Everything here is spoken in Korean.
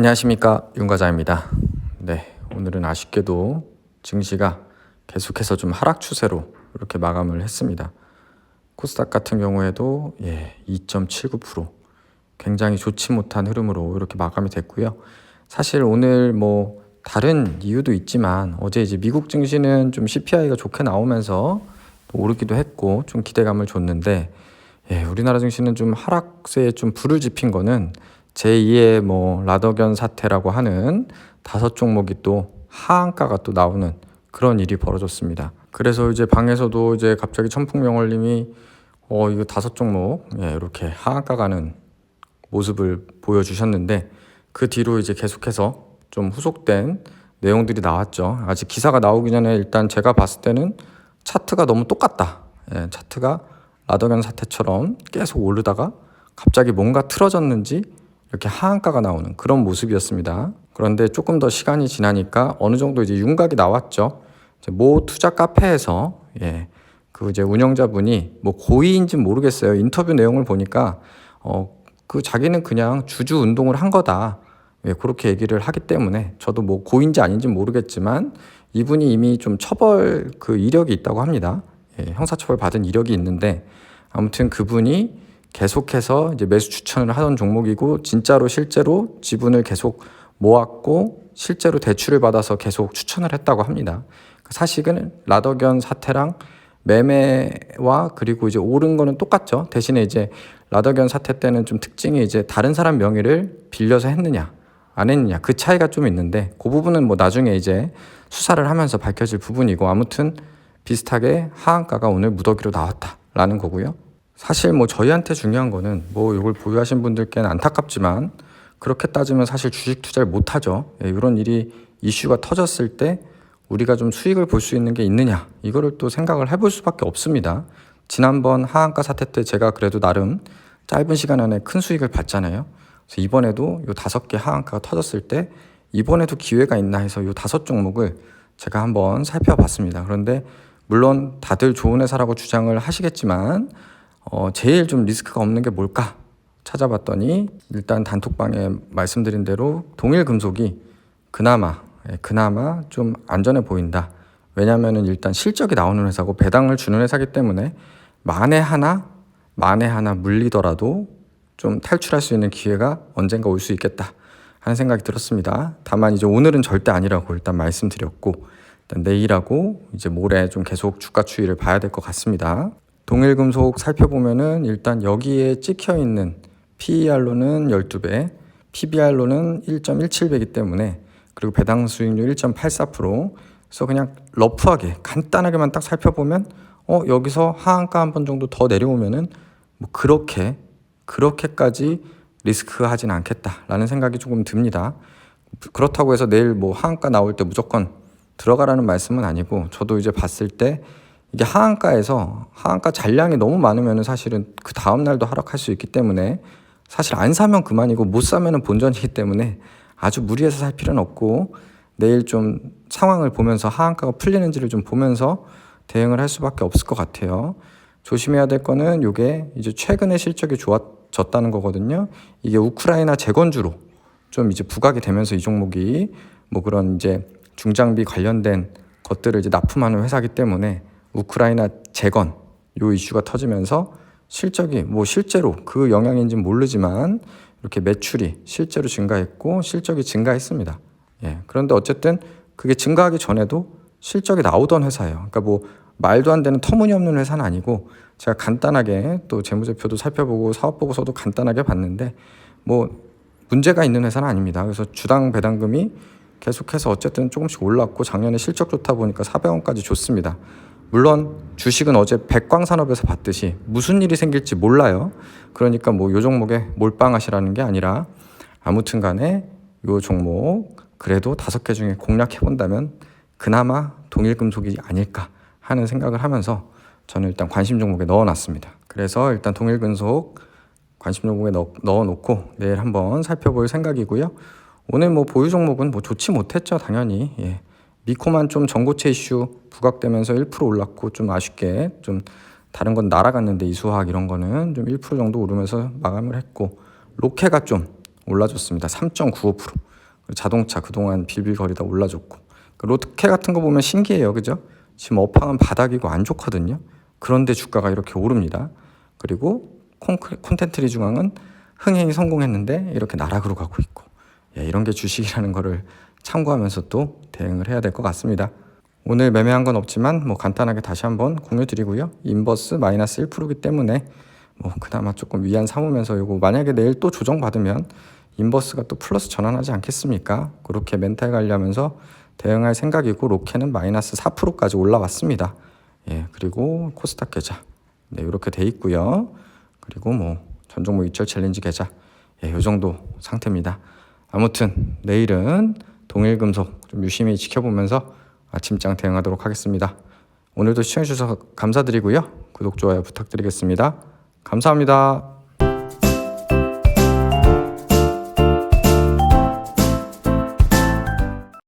안녕하십니까, 윤과장입니다. 네, 오늘은 아쉽게도 증시가 계속해서 좀 하락 추세로 이렇게 마감을 했습니다. 코스닥 같은 경우에도 2.79% 굉장히 좋지 못한 흐름으로 이렇게 마감이 됐고요. 사실 오늘 다른 이유도 있지만 어제 이제 미국 증시는 좀 CPI가 좋게 나오면서 또 오르기도 했고 좀 기대감을 줬는데 우리나라 증시는 좀 하락세에 좀 불을 지핀 거는 제2의 라더견 사태라고 하는 5종목이 또 하한가가 또 나오는 그런 일이 벌어졌습니다. 그래서 이제 방에서도 이제 갑자기 천풍명월님이 이거 5종목 이렇게 하한가 가는 모습을 보여주셨는데 그 뒤로 이제 계속해서 좀 후속된 내용들이 나왔죠. 아직 기사가 나오기 전에 일단 제가 봤을 때는 차트가 너무 똑같다. 차트가 라더견 사태처럼 계속 오르다가 갑자기 뭔가 틀어졌는지 이렇게 하한가가 나오는 그런 모습이었습니다. 그런데 조금 더 시간이 지나니까 어느 정도 이제 윤곽이 나왔죠. 이제 모 투자 카페에서 그 이제 운영자분이 고의인지 모르겠어요. 인터뷰 내용을 보니까 그 자기는 그냥 주주 운동을 한 거다. 그렇게 얘기를 하기 때문에 저도 고의인지 아닌지 모르겠지만 이분이 이미 좀 처벌 그 이력이 있다고 합니다. 형사처벌 받은 이력이 있는데 아무튼 그분이 계속해서 이제 매수 추천을 하던 종목이고 진짜로 실제로 지분을 계속 모았고 실제로 대출을 받아서 계속 추천을 했다고 합니다. 사실은 라더견 사태랑 매매와 그리고 이제 오른 거는 똑같죠. 대신에 이제 라더견 사태 때는 좀 특징이 이제 다른 사람 명의를 빌려서 했느냐 안 했느냐 그 차이가 좀 있는데 그 부분은 나중에 이제 수사를 하면서 밝혀질 부분이고 아무튼 비슷하게 하한가가 오늘 무더기로 나왔다라는 거고요. 사실 저희한테 중요한 거는 이걸 보유하신 분들께는 안타깝지만 그렇게 따지면 사실 주식 투자를 못 하죠. 이런 일이 이슈가 터졌을 때 우리가 좀 수익을 볼 수 있는 게 있느냐 이거를 또 생각을 해볼 수밖에 없습니다. 지난번 하한가 사태 때 제가 그래도 나름 짧은 시간 안에 큰 수익을 봤잖아요. 그래서 이번에도 요 5개 하한가가 터졌을 때 이번에도 기회가 있나 해서 요 5종목을 제가 한번 살펴봤습니다. 그런데 물론 다들 좋은 회사라고 주장을 하시겠지만 제일 좀 리스크가 없는 게 뭘까 찾아봤더니 일단 단톡방에 말씀드린 대로 동일금속이 그나마 좀 안전해 보인다. 왜냐하면 일단 실적이 나오는 회사고 배당을 주는 회사이기 때문에 만에 하나 물리더라도 좀 탈출할 수 있는 기회가 언젠가 올 수 있겠다 하는 생각이 들었습니다. 다만 이제 오늘은 절대 아니라고 일단 말씀드렸고 일단 내일하고 이제 모레 좀 계속 주가 추이를 봐야 될 것 같습니다. 동일금속 살펴보면은 일단 여기에 찍혀 있는 PER로는 12배, PBR로는 1.17배이기 때문에 그리고 배당 수익률 1.84%. 그래서 그냥 러프하게 간단하게만 딱 살펴보면 여기서 하한가 한 번 정도 더 내려오면은 그렇게까지 리스크하진 않겠다라는 생각이 조금 듭니다. 그렇다고 해서 내일 하한가 나올 때 무조건 들어가라는 말씀은 아니고 저도 이제 봤을 때 이게 하한가에서 하한가 잔량이 너무 많으면 사실은 그 다음 날도 하락할 수 있기 때문에 사실 안 사면 그만이고 못 사면은 본전이기 때문에 아주 무리해서 살 필요는 없고 내일 좀 상황을 보면서 하한가가 풀리는지를 좀 보면서 대응을 할 수밖에 없을 것 같아요. 조심해야 될 거는 이게 이제 최근에 실적이 좋아졌다는 거거든요. 이게 우크라이나 재건주로 좀 이제 부각이 되면서 이 종목이 그런 이제 중장비 관련된 것들을 이제 납품하는 회사이기 때문에 우크라이나 재건 요 이슈가 터지면서 실적이 실제로 그 영향인지는 모르지만 이렇게 매출이 실제로 증가했고 실적이 증가했습니다. 그런데 어쨌든 그게 증가하기 전에도 실적이 나오던 회사예요. 그러니까 말도 안 되는 터무니없는 회사는 아니고 제가 간단하게 또 재무제표도 살펴보고 사업보고서도 간단하게 봤는데 문제가 있는 회사는 아닙니다. 그래서 주당 배당금이 계속해서 어쨌든 조금씩 올랐고 작년에 실적 좋다 보니까 400원까지 줬습니다. 물론 주식은 어제 백광산업에서 봤듯이 무슨 일이 생길지 몰라요. 그러니까 요 종목에 몰빵하시라는 게 아니라 아무튼 간에 요 종목 그래도 5개 중에 공략해 본다면 그나마 동일금속이 아닐까 하는 생각을 하면서 저는 일단 관심 종목에 넣어놨습니다. 그래서 일단 동일금속 관심 종목에 넣어놓고 내일 한번 살펴볼 생각이고요. 오늘 보유 종목은 좋지 못했죠, 당연히. 미코만 좀 전고체 이슈 부각되면서 1% 올랐고 좀 아쉽게 좀 다른 건 날아갔는데 이수화학 이런 거는 좀 1% 정도 오르면서 마감을 했고 로케가 좀 올라줬습니다. 3.95%. 그리고 자동차 그동안 빌빌거리다 올라줬고, 로켓 같은 거 보면 신기해요, 그죠? 지금 업황은 바닥이고 안 좋거든요. 그런데 주가가 이렇게 오릅니다. 그리고 콘텐트리 중앙은 흥행이 성공했는데 이렇게 나락으로 가고 있고, 이런 게 주식이라는 거를 참고하면서 또 대응을 해야 될 것 같습니다. 오늘 매매한 건 없지만 간단하게 다시 한번 공유 드리고요. 인버스 마이너스 1%이기 때문에 그나마 조금 위안 삼으면서 이거 만약에 내일 또 조정받으면 인버스가 또 플러스 전환하지 않겠습니까? 그렇게 멘탈 관리하면서 대응할 생각이고, 로켓은 마이너스 4%까지 올라왔습니다. 그리고 코스닥 계좌 이렇게 돼 있고요. 그리고 전종목 이철 챌린지 계좌 이 정도 상태입니다. 아무튼 내일은 동일금속 좀 유심히 지켜보면서 아침장 대응하도록 하겠습니다. 오늘도 시청해주셔서 감사드리고요. 구독, 좋아요 부탁드리겠습니다. 감사합니다.